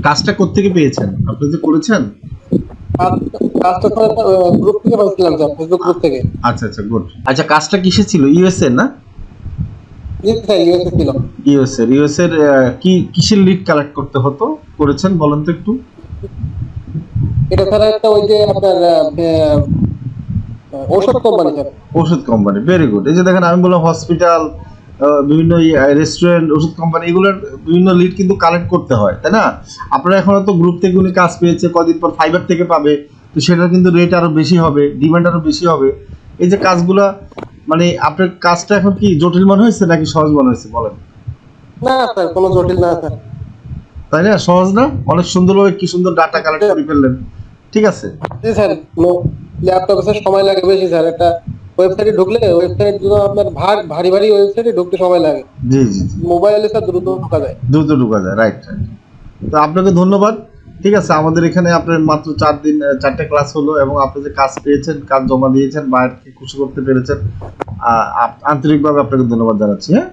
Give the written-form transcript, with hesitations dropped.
কাজটা কোত্থেকে পেয়েছেন? আপনি যে করেছেন? কাজটা স্যার গ্রুপ থেকে পাইছিলাম স্যার, ফেসবুক গ্রুপ থেকে। আচ্ছা, আচ্ছা, গুড। আচ্ছা, কাজটা কিসে ছিল? ইউএসএ না? জি স্যার, ইউএসএ ছিল। ইউএসএর কি কিসের লিড কালেক্ট করতে হতো? করেছেন বলেন তো একটু। এটা স্যার একটা ওই যে আপনার ঔষধ কোম্পানি স্যার। ওষুধ কোম্পানি, ভেরি গুড। এই যে দেখেন, আমি বললাম হসপিটাল, বিভিন্ন রেস্টুরেন্ট, ওষুধ কোম্পানি, এগুলোর বিভিন্ন লিড কিন্তু কালেক্ট করতে হয়, তাই না? আপনারা এখন তো গ্রুপ থেকে উনি কাজ পেয়েছে, কদিন পর ফাইবার থেকে পাবে, তো সেটার কিন্তু রেট আরো বেশি হবে, ডিমান্ড আরো বেশি হবে। এই যে কাজগুলা, মানে আপনার কাজটা এখন কি জটিল মনে হয়েছে নাকি সহজ মনে হয়েছে বলেন? না স্যার, কোনো জটিল না স্যার। তাই না? সহজ না? অনেক সুন্দরভাবে কি সুন্দর ডাটা কালেক্ট করে ফেললেন। ঠিক আছে। জি স্যার, ল্যাপটপে স্যার সময় লাগে বেশি স্যার। একটা ওয়েবসাইটে ঢুকলে ওয়েবসাইট গুলো আপনার ভারী ভারী ওয়েবসাইটে ঢুকতে সময় লাগে। জি, জি, জি। মোবাইলে স্যার দ্রুত ঢোকা যায়। দ্রুত ঢোকা যায়, রাইট, রাইট। তো আপনাকে ধন্যবাদ। ঠিক আছে, আমাদের এখানে আপনার মাত্র 4 দিন 4টে ক্লাস হলো, এবং আপনি যে কাজ পেয়েছেন, কাজ জমা দিয়েছেন, বাইরকে খুশি করতে পেরেছেন, আন্তরিকভাবে আপনাকে ধন্যবাদ জানাচ্ছি। হ্যাঁ।